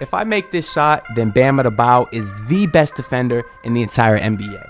If I make this shot, then Bam Adebayo is the best defender in the entire NBA.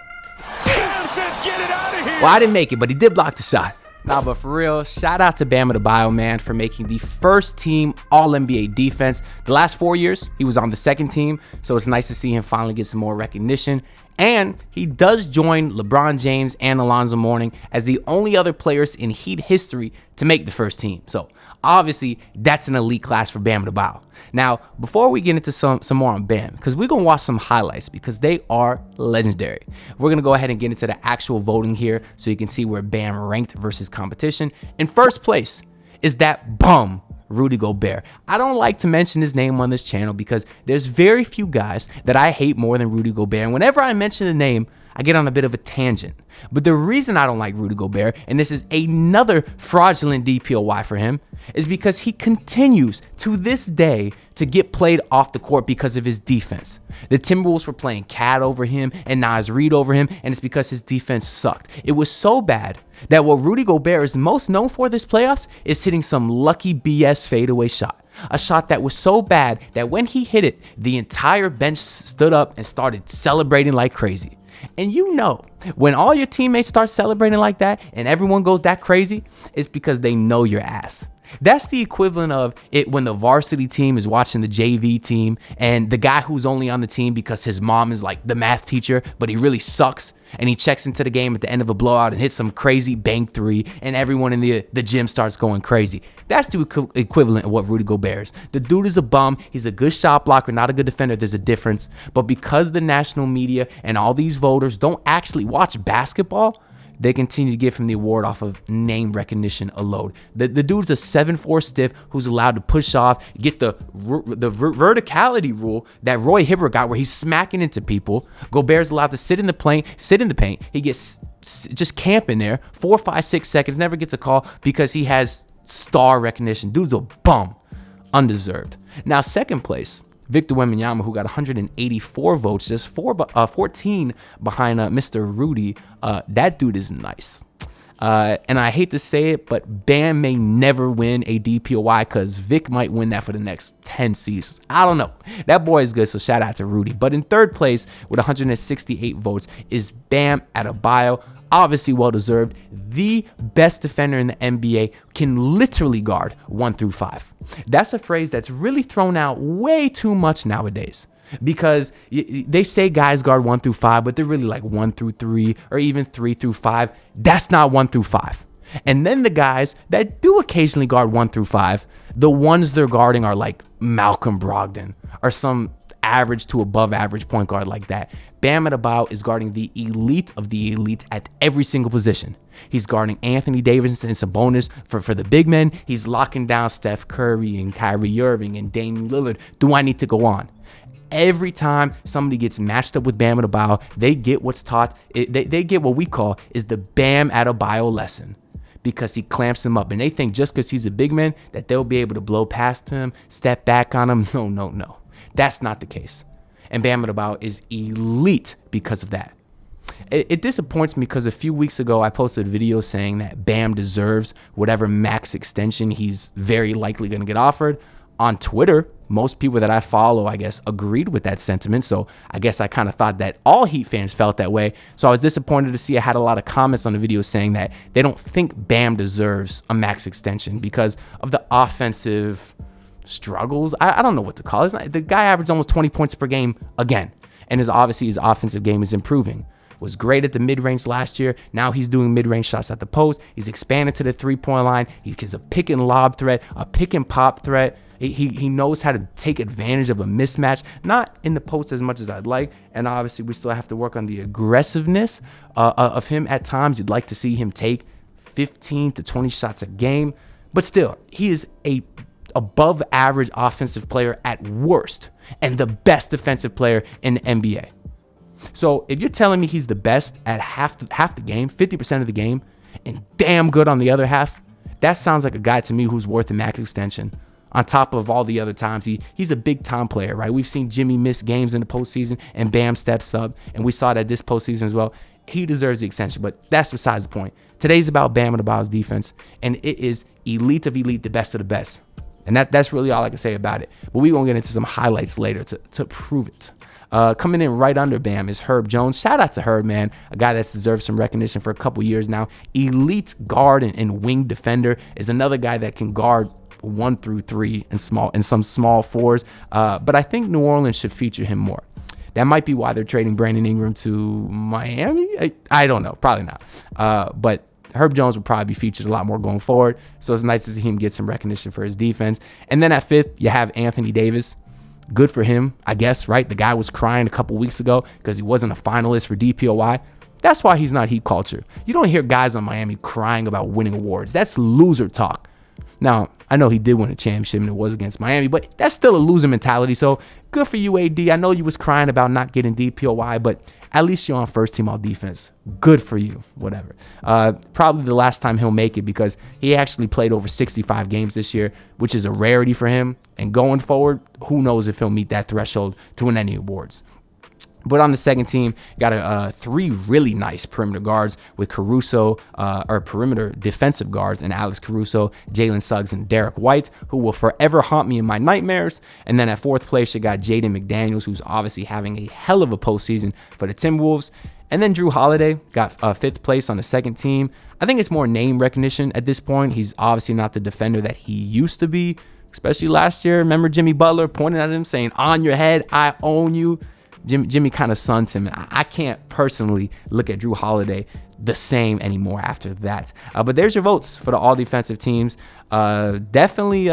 Bam says, get it out of here. Well, I didn't make it, but he did block the shot. Nah, but for real, shout out to Bam Adebayo, man, for making the first team All-NBA defense. The last 4 years, he was on the second team, so it's nice to see him finally get some more recognition. And he does join LeBron James and Alonzo Mourning as the only other players in Heat history to make the first team. So obviously, that's an elite class for Bam Adebayo. Now, before we get into some more on Bam, because we're going to watch some highlights because they are legendary. We're going to go ahead and get into the actual voting here so you can see where Bam ranked versus competition. In first place is that bum, Rudy Gobert. I don't like to mention his name on this channel because there's very few guys that I hate more than Rudy Gobert. And whenever I mention the name, I get on a bit of a tangent. But the reason I don't like Rudy Gobert, and this is another fraudulent DPOY for him, is because he continues to this day to get played off the court because of his defense. The Timberwolves were playing Cat over him and Naz Reid over him, and it's because his defense sucked. It was so bad that what Rudy Gobert is most known for this playoffs is hitting some lucky BS fadeaway shot. A shot that was so bad that when he hit it, the entire bench stood up and started celebrating like crazy. And you know, when all your teammates start celebrating like that and everyone goes that crazy, it's because they know your ass. That's the equivalent of it when the varsity team is watching the JV team and the guy who's only on the team because his mom is like the math teacher, but he really sucks. And he checks into the game at the end of a blowout and hits some crazy bank three, and everyone in the gym starts going crazy. That's the equivalent of what Rudy Gobert is. The dude is a bum. He's a good shot blocker, not a good defender. There's a difference. But because the national media and all these voters don't actually watch basketball, they continue to give him the award off of name recognition alone. The dude's a 7'4" stiff who's allowed to push off, get the verticality rule that Roy Hibbert got where he's smacking into people. Gobert's allowed to sit in the paint. He gets just camping there 4, 5, 6 seconds, never gets a call because he has star recognition. Dude's a bum. Undeserved. Now, second place, Victor Wembanyama, who got 184 votes, just 14 behind Mr. Rudy. That dude is nice. And I hate to say it, but Bam may never win a DPOY because Vic might win that for the next 10 seasons. I don't know. That boy is good, so shout out to Rudy. But in third place with 168 votes is Bam Adebayo. Obviously well-deserved. The best defender in the NBA, can literally guard 1 through 5. That's a phrase that's really thrown out way too much nowadays because they say guys guard 1 through 5, but they're really like 1 through 3 or even 3 through 5. That's not 1 through 5. And then the guys that do occasionally guard 1 through 5, the ones they're guarding are like Malcolm Brogdon or some average to above average point guard like that. Bam Adebayo is guarding the elite of the elite at every single position. He's guarding Anthony Davis and Sabonis for the big men. He's locking down Steph Curry and Kyrie Irving and Damian Lillard. Do I need to go on? Every time somebody gets matched up with Bam Adebayo, they get what's taught. They get what we call is the Bam Adebayo lesson, because he clamps him up. And they think just because he's a big man that they'll be able to blow past him, step back on him. No. That's not the case. And Bam Adebayo is elite because of that. It disappoints me because a few weeks ago I posted a video saying that Bam deserves whatever max extension he's very likely going to get offered. On Twitter, most people that I follow, I guess, agreed with that sentiment. So I guess I kind of thought that all Heat fans felt that way. So I was disappointed to see I had a lot of comments on the video saying that they don't think Bam deserves a max extension because of the offensive struggles. I don't know what to call it. The guy averaged almost 20 points per game again. And his offensive game is improving. Was great at the mid-range last year. Now he's doing mid-range shots at the post. He's expanded to the three-point line. He's a pick and lob threat, a pick and pop threat. He knows how to take advantage of a mismatch, not in the post as much as I'd like. And obviously we still have to work on the aggressiveness of him at times. You'd like to see him take 15 to 20 shots a game. But still, he is a above average offensive player at worst and the best defensive player in the NBA. So if you're telling me he's the best at half the game, 50% of the game, and damn good on the other half, that sounds like a guy to me who's worth a max extension. On top of all the other times, he's a big time player, right? We've seen Jimmy miss games in the postseason and Bam steps up, and we saw that this postseason as well. He deserves the extension, but that's besides the point. Today's about Bam Adebayo's defense, and it is elite of elite, the best of the best. And that's really all I can say about it. But we're going to get into some highlights later to prove it. Coming in right under Bam is Herb Jones. Shout out to Herb, man. A guy that's deserved some recognition for a couple years now. Elite guard and wing defender, is another guy that can guard 1 through 3 and some small fours. But I think New Orleans should feature him more. That might be why they're trading Brandon Ingram to Miami. I don't know. Probably not. But Herb Jones will probably be featured a lot more going forward. So it's nice to see him get some recognition for his defense. And then at 5th, you have Anthony Davis. Good for him, I guess, right? The guy was crying a couple weeks ago because he wasn't a finalist for DPOY. That's why he's not Heat culture. You don't hear guys on Miami crying about winning awards. That's loser talk. Now, I know he did win a championship and it was against Miami, but that's still a loser mentality. So good for you, AD. I know you was crying about not getting DPOY, but at least you're on first team all defense. Good for you, whatever. Probably the last time he'll make it because he actually played over 65 games this year, which is a rarity for him. And going forward, who knows if he'll meet that threshold to win any awards. But on the second team, got 3 really nice perimeter guards with Caruso, or perimeter defensive guards, and Alex Caruso, Jalen Suggs, and Derek White, who will forever haunt me in my nightmares. And then at 4th place, you got Jaden McDaniels, who's obviously having a hell of a postseason for the Timberwolves. And then Drew Holiday got 5th place on the second team. I think it's more name recognition at this point. He's obviously not the defender that he used to be, especially last year. Remember Jimmy Butler pointing at him saying, "On your head, I own you." Jimmy kind of sunned him. I can't personally look at Drew Holiday the same anymore after that. But there's your votes for the all defensive teams. Definitely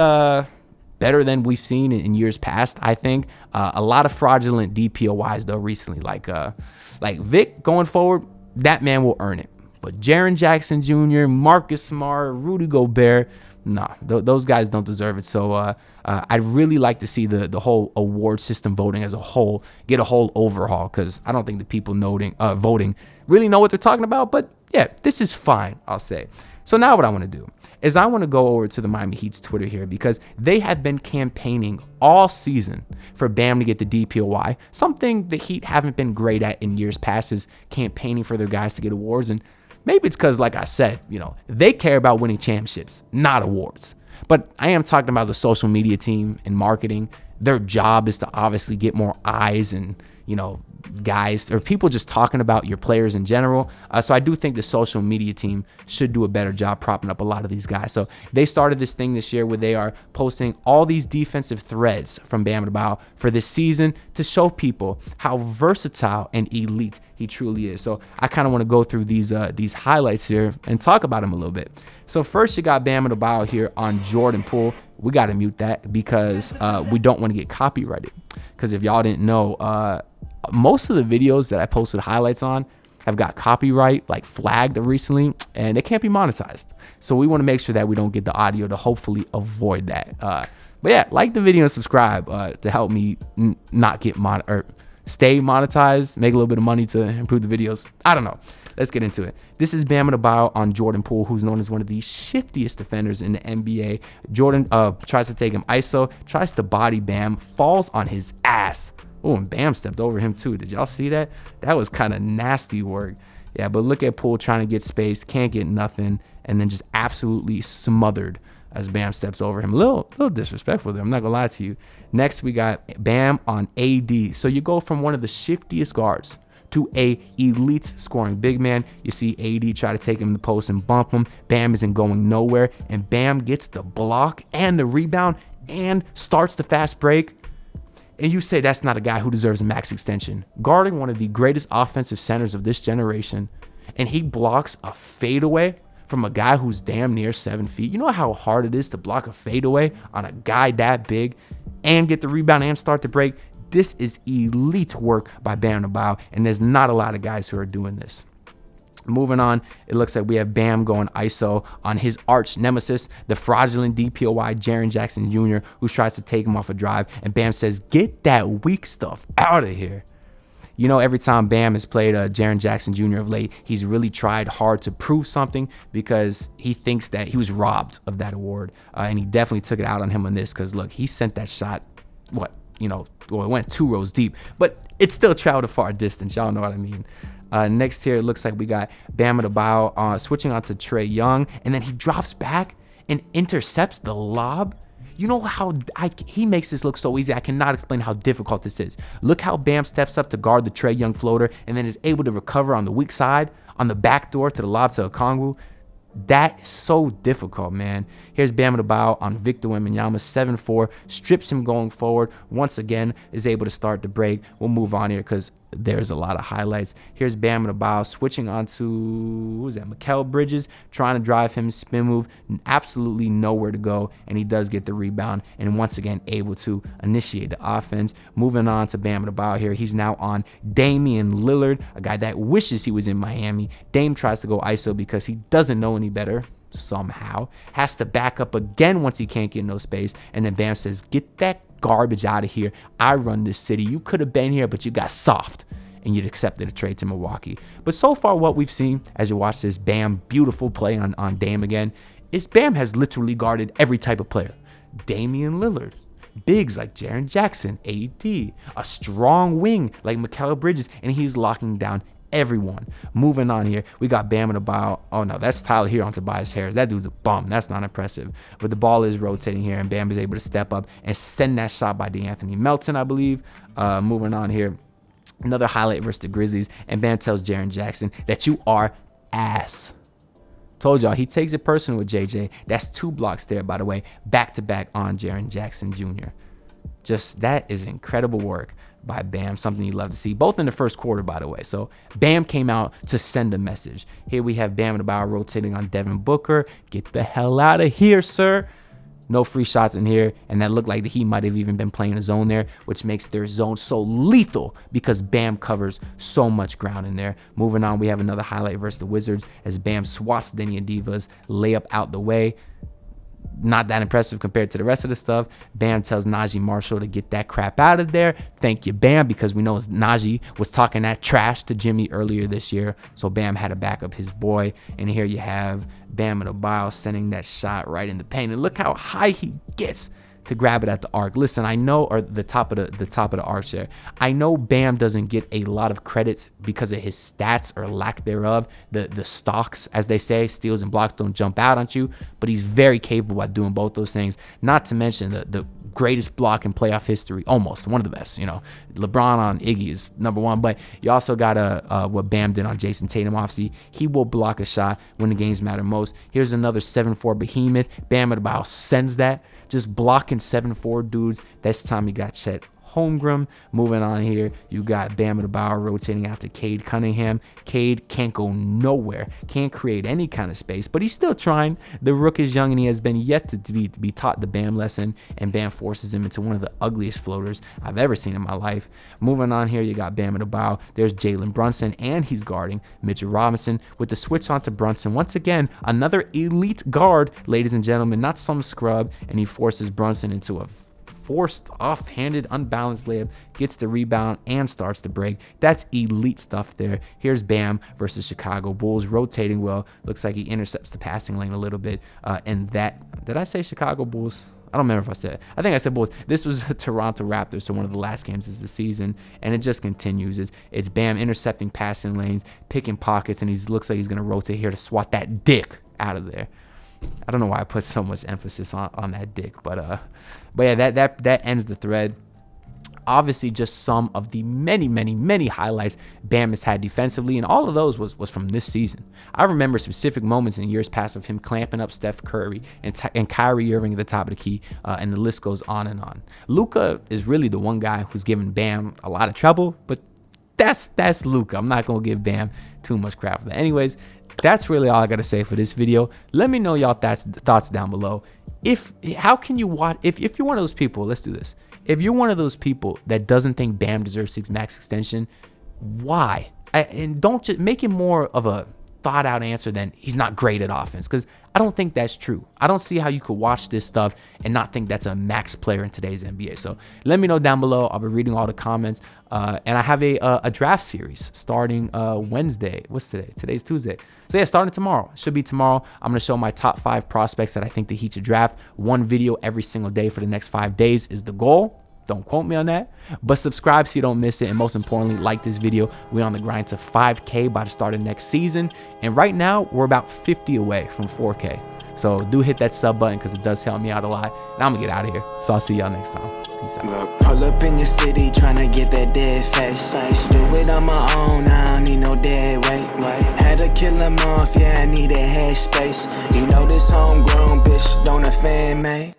better than we've seen in years past, I think. A lot of fraudulent DPOYs though recently. Like Vic going forward, that man will earn it. But Jaren Jackson Jr., Marcus Smart, Rudy Gobert, nah, those guys don't deserve it. So I'd really like to see the whole award system voting as a whole get a whole overhaul, because I don't think the people voting really know what they're talking about. But yeah, this is fine, I'll say. So now what I want to do is I want to go over to the Miami Heat's Twitter here, because they have been campaigning all season for Bam to get the DPOY, something the Heat haven't been great at in years past, is campaigning for their guys to get awards. And maybe it's because, like I said, they care about winning championships, not awards. But I am talking about the social media team and marketing. Their job is to obviously get more eyes and, guys or people just talking about your players in general. So I do think the social media team should do a better job propping up a lot of these guys. So they started this thing this year where they are posting all these defensive threads from Bam Adebayo for this season to show people how versatile and elite he truly is. So I kind of want to go through these highlights here and talk about him a little bit. So first, you got Bam Adebayo here on Jordan Poole. We got to mute that because we don't want to get copyrighted. Because if y'all didn't know, most of the videos that I posted highlights on have got copyright flagged recently, and it can't be monetized. So we want to make sure that we don't get the audio to hopefully avoid that. But yeah, like the video and subscribe to help me not get stay monetized, make a little bit of money to improve the videos. I don't know. Let's get into it. This is Bam Adebayo on Jordan Poole, who's known as one of the shiftiest defenders in the NBA. Jordan tries to take him ISO, tries to body Bam, falls on his ass. Oh, and Bam stepped over him too. Did y'all see that? That was kind of nasty work. Yeah, but look at Poole trying to get space, can't get nothing, and then just absolutely smothered as Bam steps over him. A little disrespectful there, I'm not gonna lie to you. Next, we got Bam on AD. So you go from one of the shiftiest guards to a elite scoring big man. You see AD try to take him in the post and bump him. Bam isn't going nowhere, and Bam gets the block and the rebound and starts the fast break. And you say that's not a guy who deserves a max extension. Guarding one of the greatest offensive centers of this generation, and he blocks a fadeaway from a guy who's damn near 7 feet. You know how hard it is to block a fadeaway on a guy that big and get the rebound and start the break? This is elite work by Bam Adebayo, and there's not a lot of guys who are doing this. Moving on, it looks like we have Bam going ISO on his arch nemesis, the fraudulent DPOY Jaren Jackson Jr., who tries to take him off a drive, and Bam says, "Get that weak stuff out of here." Every time Bam has played Jaren Jackson Jr. of late, he's really tried hard to prove something because he thinks that he was robbed of that award, and he definitely took it out on him on this because, look, he sent that shot, it went 2 rows deep, but it still traveled a far distance. Y'all know what I mean. Next here, it looks like we got Bam Adebayo switching on to Trae Young, and then he drops back and intercepts the lob. You know how he makes this look so easy. I cannot explain how difficult this is. Look how Bam steps up to guard the Trae Young floater and then is able to recover on the weak side, on the back door to the lob to Okongwu. That is so difficult, man. Here's Bam Adebayo on Victor Wembanyama, 7-4, strips him going forward. Once again, is able to start the break. We'll move on here because there's a lot of highlights. Here's Bam Adebayo switching onto, who's that, Mikal Bridges, trying to drive him, spin move, absolutely nowhere to go, and he does get the rebound, and once again, able to initiate the offense. Moving on to Bam Adebayo here. He's now on Damian Lillard, a guy that wishes he was in Miami. Dame tries to go ISO because he doesn't know any better. Somehow has to back up again once he can't get no space, and then Bam says, get that garbage out of here. I run this city. You could have been here, but you got soft, and you'd accepted a trade to Milwaukee. But so far what we've seen as you watch this Bam beautiful play on Dame again is Bam has literally guarded every type of player. Damian Lillard, bigs like Jaren Jackson, AD, a strong wing like Mikal Bridges, and he's locking down everyone. Moving on here, we got Bam Adebayo. Oh no, that's Tyler here on Tobias Harris. That dude's a bum. That's not impressive. But the ball is rotating here, and Bam is able to step up and send that shot by DeAnthony Melton, I believe. Moving on here, another highlight versus the Grizzlies, and Bam tells Jaren Jackson that you are ass. Told y'all, he takes it personal with JJ. That's 2 blocks there, by the way, back-to-back on Jaren Jackson Jr. Just, that is incredible work by Bam, something you love to see, both in the first quarter, by the way. So Bam came out to send a message. Here we have Bam Adebayo rotating on Devin Booker. Get the hell out of here, sir. No free shots in here, and that looked like he might have even been playing a zone there, which makes their zone so lethal because Bam covers so much ground in there. Moving on, we have another highlight versus the Wizards as Bam swats Denny Adiva's layup out the way. Not that impressive compared to the rest of the stuff. Bam tells Najee Marshall to get that crap out of there. Thank you, Bam, because we know Najee was talking that trash to Jimmy earlier this year. So Bam had to back up his boy. And here you have Bam Adebayo sending that shot right in the paint. And look how high he gets to grab it at the arc. Listen, I know, or the top of the arch there. I know Bam doesn't get a lot of credit because of his stats or lack thereof. The stocks, as they say, steals and blocks don't jump out at you, but he's very capable at doing both those things. Not to mention the greatest block in playoff history, almost one of the best. You know, LeBron on Iggy is number one, but you also got what Bam did on Jason Tatum. Obviously, he will block a shot when the games matter most. Here's another 7-4 behemoth. Bam Adebayo sends that, just blocking 7-4 dudes. This time he got Chet Holmgren. Moving on here, you got Bam Adebayo rotating out to Cade Cunningham. Cade can't go nowhere, can't create any kind of space, but he's still trying. The rook is young and he has been yet to be taught the Bam lesson, and Bam forces him into one of the ugliest floaters I've ever seen in my life. Moving on here, you got Bam Adebayo. There's Jalen Brunson, and he's guarding Mitchell Robinson with the switch onto Brunson. Once again, another elite guard, ladies and gentlemen, not some scrub, and he forces Brunson into a forced off-handed unbalanced layup, gets the rebound and starts the break. That's elite stuff there. Here's Bam versus Chicago Bulls, rotating well. Looks like he intercepts the passing lane a little bit. And that, did I say Chicago Bulls? I don't remember if I said, I think I said Bulls. This was Toronto Raptors, so one of the last games of the season, and it just continues. It's Bam intercepting passing lanes, picking pockets, and he looks like he's going to rotate here to swat that dick out of there. I don't know why I put so much emphasis on that dick, but yeah, that ends the thread. Obviously, just some of the many highlights Bam has had defensively, and all of those was from this season. I remember specific moments in years past of him clamping up Steph Curry and Kyrie Irving at the top of the key, and the list goes on and on. Luka is really the one guy who's given Bam a lot of trouble, but that's Luka. I'm not gonna give Bam too much crap for that. Anyways, that's really all I gotta say for this video. Let me know y'all thoughts down below. How can you watch, if you're one of those people, let's do this. If you're one of those people that doesn't think Bam deserves 6 max extension, why? And don't just make it more of a thought out answer than he's not great at offense, because I don't think that's true. I don't see how you could watch this stuff and not think that's a max player in today's NBA. So let me know down below. I'll be reading all the comments. And I have a draft series starting Wednesday. What's today? Today's Tuesday. So yeah, starting tomorrow. Should be tomorrow. I'm going to show my top 5 prospects that I think the Heat should draft. One video every single day for the next 5 days is the goal. Don't quote me on that, but subscribe so you don't miss it. And most importantly, like this video. We're on the grind to 5K by the start of next season. And right now, we're about 50 away from 4K. So do hit that sub button because it does help me out a lot. Now I'm gonna get out of here. So I'll see y'all next time. Peace out. Look, pull up in your city tryna get that dead face. Do it on my own, I don't need no dead weight. Had to kill him off, yeah, I need a head space. You know this homegrown bitch don't offend me.